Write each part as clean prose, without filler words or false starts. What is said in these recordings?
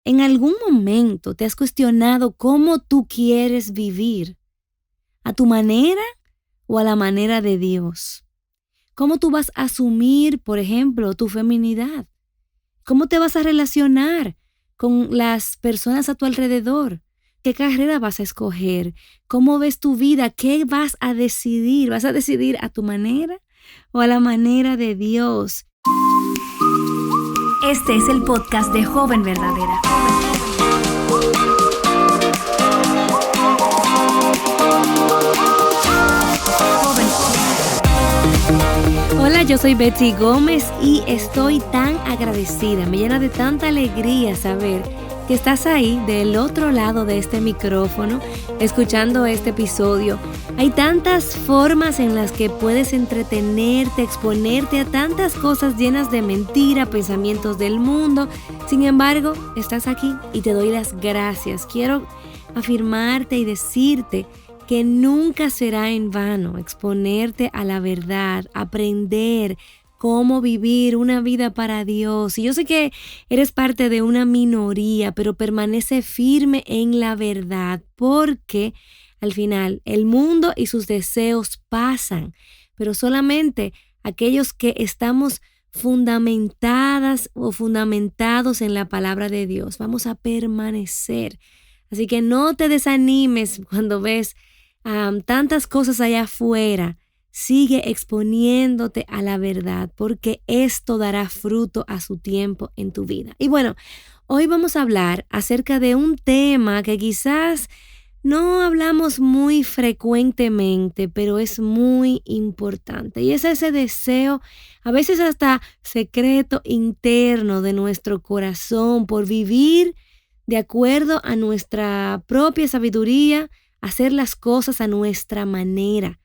¿En algún momento te has cuestionado cómo tú quieres vivir? ¿A tu manera o a la manera de Dios? ¿Cómo tú vas a asumir, por ejemplo, tu feminidad? ¿Cómo te vas a relacionar con las personas a tu alrededor? ¿Qué carrera vas a escoger? ¿Cómo ves tu vida? ¿Qué vas a decidir? ¿Vas a decidir a tu manera o a la manera de Dios? Este es el podcast de Joven Verdadera. Hola, yo soy Betsy Gómez y estoy tan agradecida, me llena de tanta alegría saber que estás ahí del otro lado de este micrófono escuchando este episodio. Hay tantas formas en las que puedes entretenerte, exponerte a tantas cosas llenas de mentira, pensamientos del mundo. Sin embargo, estás aquí y te doy las gracias. Quiero afirmarte y decirte que nunca será en vano exponerte a la verdad, aprender cómo vivir una vida para Dios. Y yo sé que eres parte de una minoría, pero permanece firme en la verdad, porque al final el mundo y sus deseos pasan, pero solamente aquellos que estamos fundamentadas o fundamentados en la palabra de Dios vamos a permanecer. Así que no te desanimes cuando ves tantas cosas allá afuera. Sigue exponiéndote a la verdad, porque esto dará fruto a su tiempo en tu vida. Y bueno, hoy vamos a hablar acerca de un tema que quizás no hablamos muy frecuentemente, pero es muy importante. Y es ese deseo, a veces hasta secreto interno de nuestro corazón, por vivir de acuerdo a nuestra propia sabiduría, hacer las cosas a nuestra manera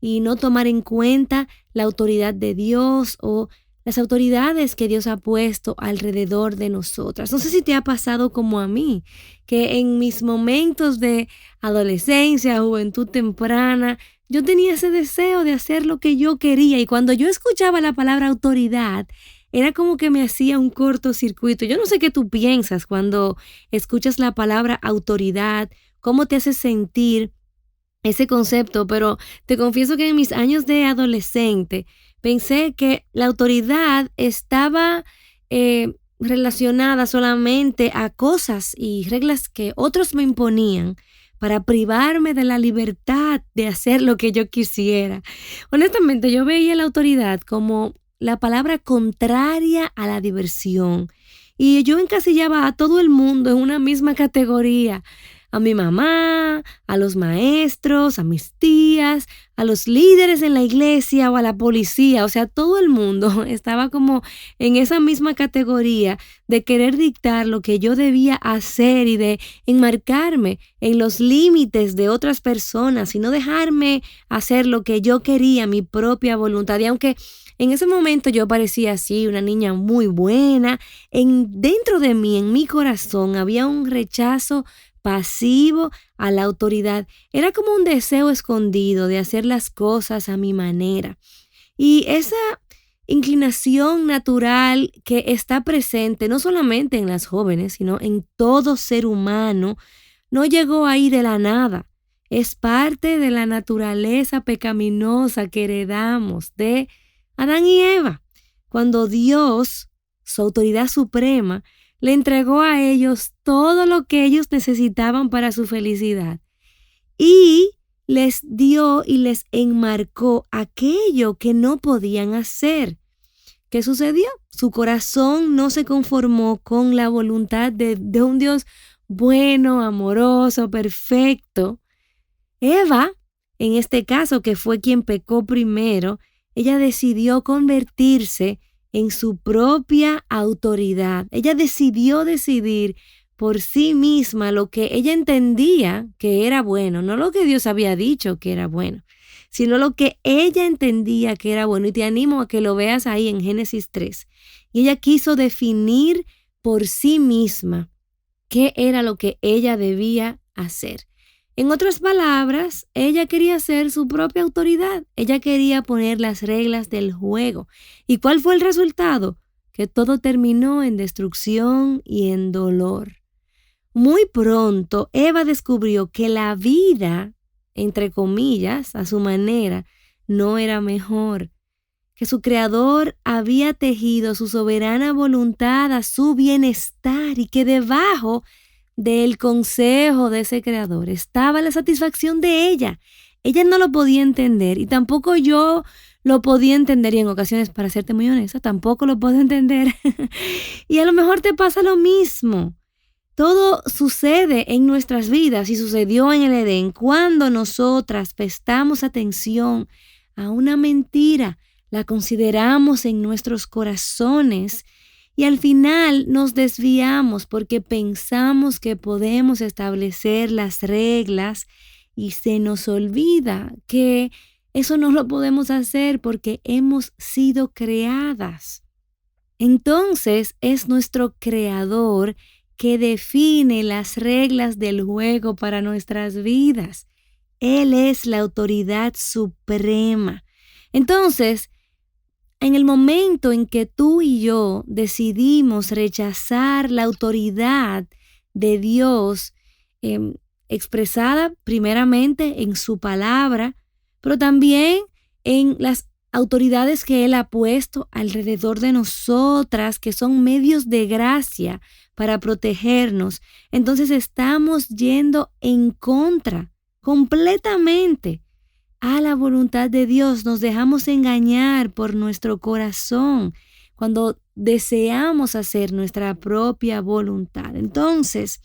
y no tomar en cuenta la autoridad de Dios o las autoridades que Dios ha puesto alrededor de nosotras. No sé si te ha pasado como a mí, que en mis momentos de adolescencia, juventud temprana, yo tenía ese deseo de hacer lo que yo quería, y cuando yo escuchaba la palabra autoridad, era como que me hacía un cortocircuito. Yo no sé qué tú piensas cuando escuchas la palabra autoridad, cómo te hace sentir ese concepto, pero te confieso que en mis años de adolescente pensé que la autoridad estaba relacionada solamente a cosas y reglas que otros me imponían para privarme de la libertad de hacer lo que yo quisiera. Honestamente, yo veía la autoridad como la palabra contraria a la diversión, y yo encasillaba a todo el mundo en una misma categoría. A mi mamá, a los maestros, a mis tías, a los líderes en la iglesia o a la policía. O sea, todo el mundo estaba como en esa misma categoría de querer dictar lo que yo debía hacer y de enmarcarme en los límites de otras personas y no dejarme hacer lo que yo quería, mi propia voluntad. Y aunque en ese momento yo parecía así, una niña muy buena, dentro de mí, en mi corazón, había un rechazo pasivo a la autoridad. Era como un deseo escondido de hacer las cosas a mi manera. Y esa inclinación natural que está presente no solamente en las jóvenes, sino en todo ser humano, no llegó ahí de la nada. Es parte de la naturaleza pecaminosa que heredamos de Adán y Eva, cuando Dios, su autoridad suprema, le entregó a ellos todo lo que ellos necesitaban para su felicidad y les dio y les enmarcó aquello que no podían hacer. ¿Qué sucedió? Su corazón no se conformó con la voluntad de un Dios bueno, amoroso, perfecto. Eva, en este caso, que fue quien pecó primero, ella decidió convertirse en su propia autoridad. Ella decidió decidir por sí misma lo que ella entendía que era bueno, no lo que Dios había dicho que era bueno, sino lo que ella entendía que era bueno. Y te animo a que lo veas ahí en Génesis 3. Y ella quiso definir por sí misma qué era lo que ella debía hacer. En otras palabras, ella quería ser su propia autoridad. Ella quería poner las reglas del juego. ¿Y cuál fue el resultado? que todo terminó en destrucción y en dolor. Muy pronto, Eva descubrió que la vida, entre comillas, a su manera, no era mejor, que su Creador había tejido su soberana voluntad a su bienestar y que debajo del consejo de ese Creador estaba la satisfacción de ella. Ella no lo podía entender y tampoco yo lo podía entender y en ocasiones, para serte muy honesta, tampoco lo puedo entender. Y a lo mejor te pasa lo mismo. Todo sucede en nuestras vidas y sucedió en el Edén cuando nosotras prestamos atención a una mentira, la consideramos en nuestros corazones y al final nos desviamos porque pensamos que podemos establecer las reglas y se nos olvida que eso no lo podemos hacer porque hemos sido creadas. Entonces es nuestro Creador que define las reglas del juego para nuestras vidas. Él es la autoridad suprema. Entonces, en el momento en que tú y yo decidimos rechazar la autoridad de Dios, expresada primeramente en su palabra, pero también en las autoridades que Él ha puesto alrededor de nosotras, que son medios de gracia para protegernos, entonces estamos yendo en contra completamente a la voluntad de Dios. Nos dejamos engañar por nuestro corazón cuando deseamos hacer nuestra propia voluntad. Entonces,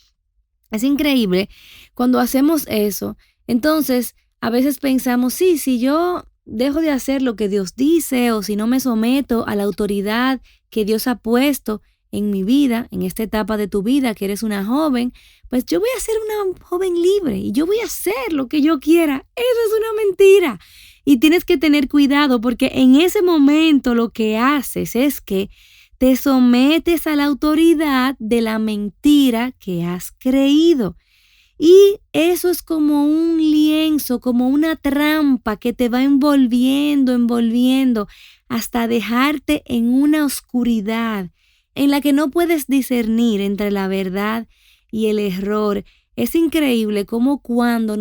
es increíble cuando hacemos eso. Entonces, a veces pensamos, sí, si yo dejo de hacer lo que Dios dice o si no me someto a la autoridad que Dios ha puesto en mi vida, en esta etapa de tu vida, que eres una joven, pues yo voy a ser una joven libre y yo voy a hacer lo que yo quiera. Eso es una mentira. Y tienes que tener cuidado porque en ese momento lo que haces es que te sometes a la autoridad de la mentira que has creído. Y eso es como un lienzo, como una trampa que te va envolviendo hasta dejarte en una oscuridad en la que no puedes discernir entre la verdad y el error. Es increíble cómo cuando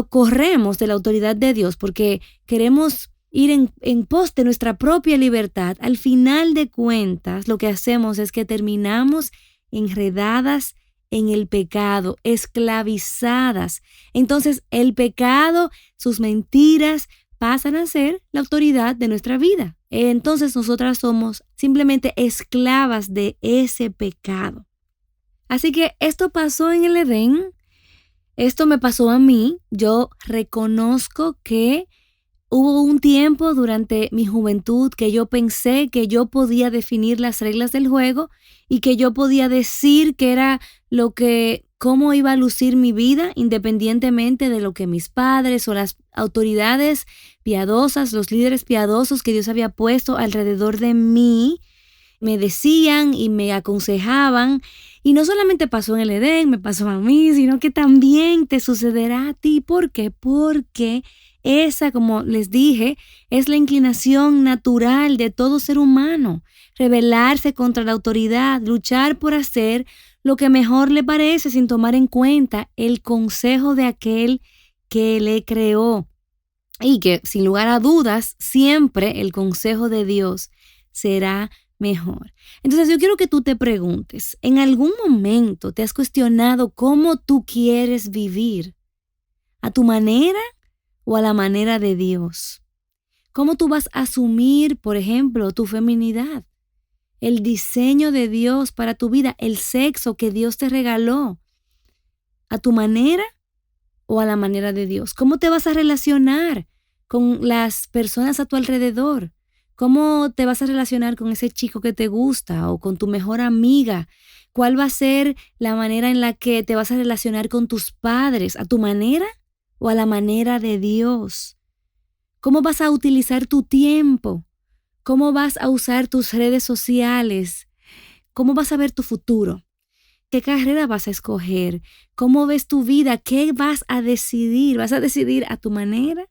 corremos de la autoridad de Dios porque queremos ir en pos de nuestra propia libertad, al final de cuentas lo que hacemos es que terminamos enredadas en el pecado, esclavizadas. Entonces el pecado, sus mentiras, pasan a ser la autoridad de nuestra vida. Entonces nosotras somos simplemente esclavas de ese pecado. Así que esto pasó en el Edén, esto me pasó a mí. Yo reconozco que hubo un tiempo durante mi juventud que yo pensé que yo podía definir las reglas del juego y que yo podía decir que era cómo iba a lucir mi vida independientemente de lo que mis padres o las autoridades piadosas, los líderes piadosos que Dios había puesto alrededor de mí, me decían y me aconsejaban. Y no solamente pasó en el Edén, me pasó a mí, sino que también te sucederá a ti. ¿Por qué? Porque esa, como les dije, es la inclinación natural de todo ser humano. Rebelarse contra la autoridad, luchar por hacer lo que mejor le parece sin tomar en cuenta el consejo de aquel que le creó. Y que, sin lugar a dudas, siempre el consejo de Dios será mejor. Entonces yo quiero que tú te preguntes, ¿en algún momento te has cuestionado cómo tú quieres vivir? ¿A tu manera o a la manera de Dios? ¿Cómo tú vas a asumir, por ejemplo, tu feminidad? El diseño de Dios para tu vida, el sexo que Dios te regaló, ¿a tu manera o a la manera de Dios? ¿Cómo te vas a relacionar con las personas a tu alrededor? ¿Cómo te vas a relacionar con ese chico que te gusta o con tu mejor amiga? ¿Cuál va a ser la manera en la que te vas a relacionar con tus padres? ¿A tu manera o a la manera de Dios? ¿Cómo vas a utilizar tu tiempo? ¿Cómo vas a usar tus redes sociales? ¿Cómo vas a ver tu futuro? ¿Qué carrera vas a escoger? ¿Cómo ves tu vida? ¿Qué vas a decidir? ¿Vas a decidir a tu manera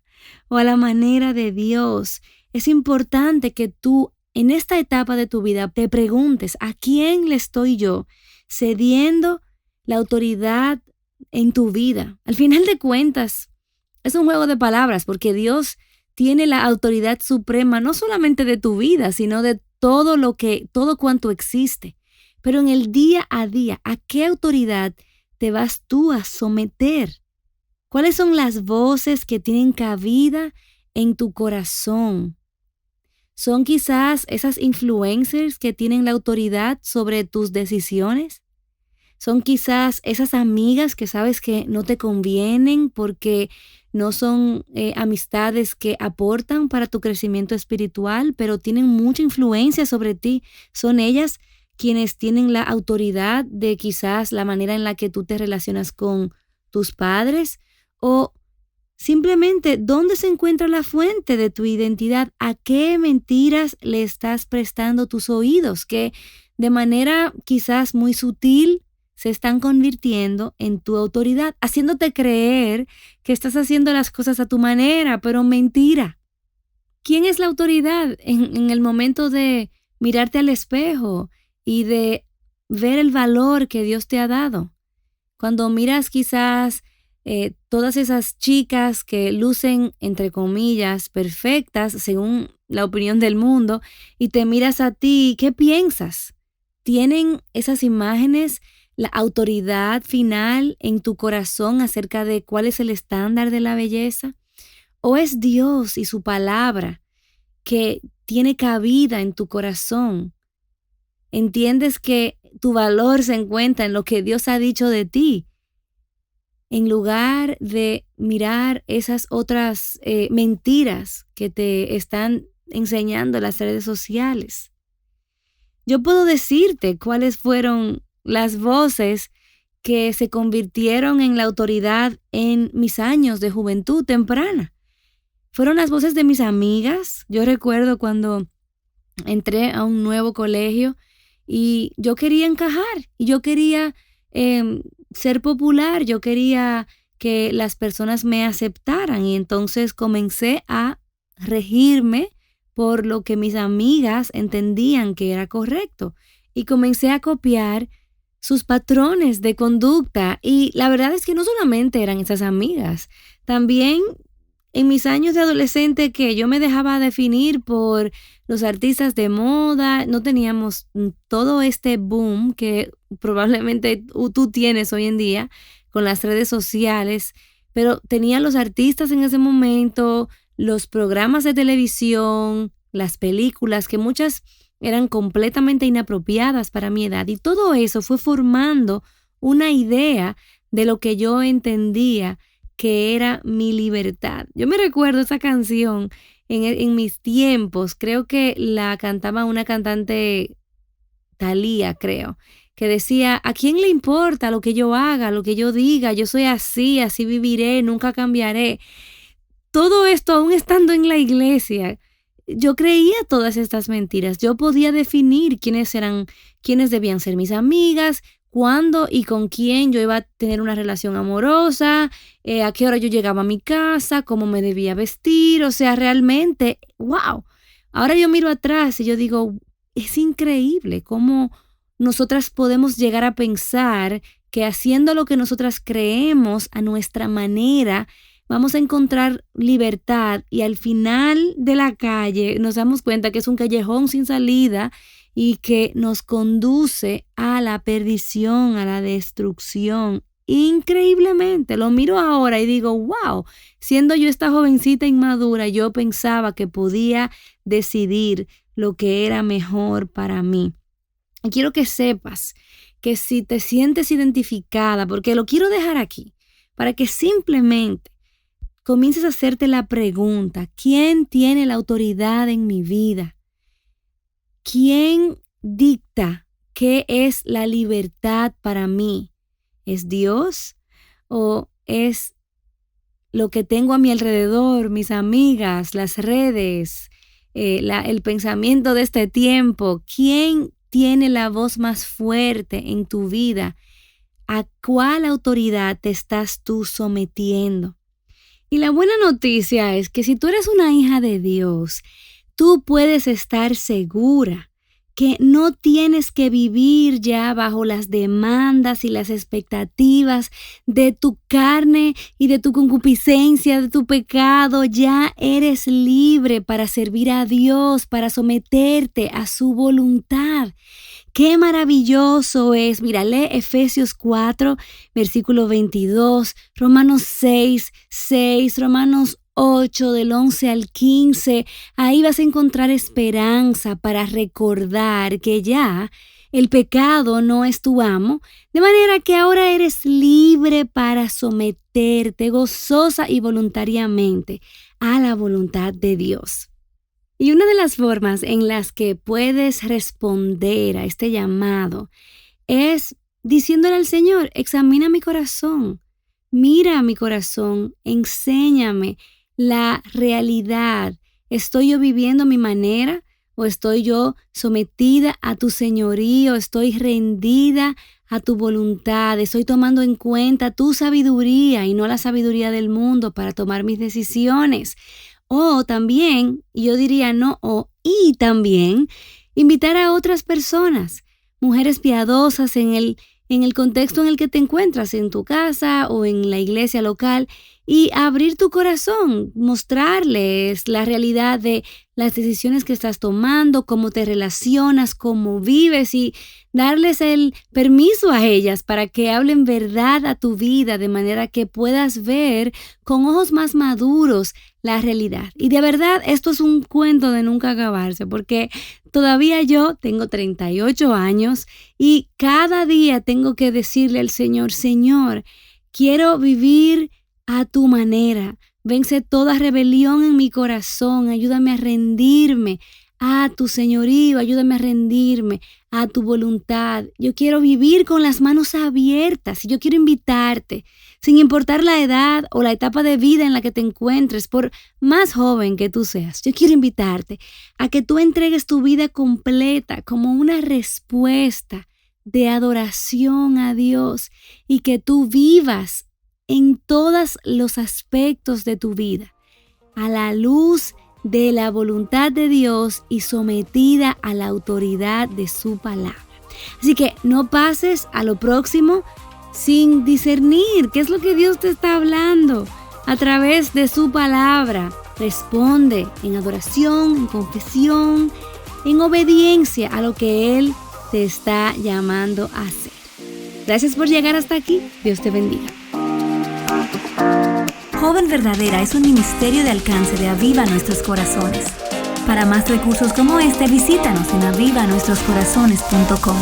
o a la manera de Dios? Es importante que tú en esta etapa de tu vida te preguntes, ¿a quién le estoy yo cediendo la autoridad en tu vida? Al final de cuentas, es un juego de palabras porque Dios tiene la autoridad suprema no solamente de tu vida, sino de todo cuanto existe. Pero en el día a día, ¿a qué autoridad te vas tú a someter? ¿Cuáles son las voces que tienen cabida en tu corazón? ¿Son quizás esas influencers que tienen la autoridad sobre tus decisiones? ¿Son quizás esas amigas que sabes que no te convienen porque no son amistades que aportan para tu crecimiento espiritual, pero tienen mucha influencia sobre ti? ¿Son ellas quienes tienen la autoridad de quizás la manera en la que tú te relacionas con tus padres? ¿O simplemente dónde se encuentra la fuente de tu identidad? ¿A qué mentiras le estás prestando tus oídos que de manera quizás muy sutil se están convirtiendo en tu autoridad, haciéndote creer que estás haciendo las cosas a tu manera, pero mentira? ¿Quién es la autoridad en el momento de mirarte al espejo y de ver el valor que Dios te ha dado? Cuando miras quizás todas esas chicas que lucen, entre comillas, perfectas según la opinión del mundo, y te miras a ti, ¿qué piensas? ¿Tienen esas imágenes la autoridad final en tu corazón acerca de cuál es el estándar de la belleza? ¿O es Dios y su palabra que tiene cabida en tu corazón? ¿Entiendes que tu valor se encuentra en lo que Dios ha dicho de ti, en lugar de mirar esas otras mentiras que te están enseñando las redes sociales? Yo puedo decirte cuáles fueron las voces que se convirtieron en la autoridad en mis años de juventud temprana. Fueron las voces de mis amigas. Yo recuerdo cuando entré a un nuevo colegio y yo quería encajar y yo quería ser popular, yo quería que las personas me aceptaran, y entonces comencé a regirme por lo que mis amigas entendían que era correcto y comencé a copiar sus patrones de conducta. Y la verdad es que no solamente eran esas amigas, también en mis años de adolescente que yo me dejaba definir por los artistas de moda. No teníamos todo este boom que probablemente tú tienes hoy en día con las redes sociales, pero tenía los artistas en ese momento, los programas de televisión, las películas, que muchas eran completamente inapropiadas para mi edad, y todo eso fue formando una idea de lo que yo entendía que era mi libertad. Yo me recuerdo esa canción en mis tiempos, creo que la cantaba una cantante, Thalía, creo, que decía: ¿a quién le importa lo que yo haga, lo que yo diga? Yo soy así, así viviré, nunca cambiaré. Todo esto aún estando en la iglesia. Yo creía todas estas mentiras. Yo podía definir quiénes debían ser mis amigas, cuándo y con quién yo iba a tener una relación amorosa, a qué hora yo llegaba a mi casa, cómo me debía vestir. O sea, realmente, wow. Ahora yo miro atrás y yo digo, es increíble cómo nosotras podemos llegar a pensar que haciendo lo que nosotras creemos a nuestra manera vamos a encontrar libertad, y al final de la calle nos damos cuenta que es un callejón sin salida y que nos conduce a la perdición, a la destrucción. Increíblemente, lo miro ahora y digo, wow, siendo yo esta jovencita inmadura, yo pensaba que podía decidir lo que era mejor para mí. Y quiero que sepas que si te sientes identificada, porque lo quiero dejar aquí, para que simplemente comiences a hacerte la pregunta: ¿quién tiene la autoridad en mi vida? ¿Quién dicta qué es la libertad para mí? ¿Es Dios o es lo que tengo a mi alrededor, mis amigas, las redes, el pensamiento de este tiempo? ¿Quién tiene la voz más fuerte en tu vida? ¿A cuál autoridad te estás tú sometiendo? Y la buena noticia es que si tú eres una hija de Dios, tú puedes estar segura que no tienes que vivir ya bajo las demandas y las expectativas de tu carne y de tu concupiscencia, de tu pecado. Ya eres libre para servir a Dios, para someterte a su voluntad. ¡Qué maravilloso es! Mira, lee Efesios 4, versículo 22, Romanos 6, Romanos 8, del 11 al 15. Ahí vas a encontrar esperanza para recordar que ya el pecado no es tu amo, de manera que ahora eres libre para someterte gozosa y voluntariamente a la voluntad de Dios. Y una de las formas en las que puedes responder a este llamado es diciéndole al Señor: examina mi corazón, mira mi corazón, enséñame la realidad. ¿Estoy yo viviendo a mi manera o estoy yo sometida a tu señorío? ¿Estoy rendida a tu voluntad? ¿Estoy tomando en cuenta tu sabiduría y no la sabiduría del mundo para tomar mis decisiones? O también, yo diría y también invitar a otras personas, mujeres piadosas en el contexto en el que te encuentras, en tu casa o en la iglesia local, y abrir tu corazón, mostrarles la realidad de las decisiones que estás tomando, cómo te relacionas, cómo vives, y darles el permiso a ellas para que hablen verdad a tu vida, de manera que puedas ver con ojos más maduros la realidad. Y de verdad, esto es un cuento de nunca acabarse, porque todavía yo tengo 38 años y cada día tengo que decirle al Señor: Señor, quiero vivir a tu manera. Vence toda rebelión en mi corazón. Ayúdame a rendirme a tu señorío. Ayúdame a rendirme a tu voluntad. Yo quiero vivir con las manos abiertas y yo quiero invitarte, sin importar la edad o la etapa de vida en la que te encuentres, por más joven que tú seas. Yo quiero invitarte a que tú entregues tu vida completa como una respuesta de adoración a Dios y que tú vivas en todos los aspectos de tu vida a la luz de la voluntad de Dios y sometida a la autoridad de su palabra. Así que no pases a lo próximo sin discernir qué es lo que Dios te está hablando a través de su palabra. Responde en adoración, en confesión, en obediencia a lo que Él te está llamando a hacer. Gracias por llegar hasta aquí. Dios te bendiga. Joven Verdadera es un ministerio de alcance de Aviva Nuestros Corazones. Para más recursos como este, visítanos en avivanuestroscorazones.com.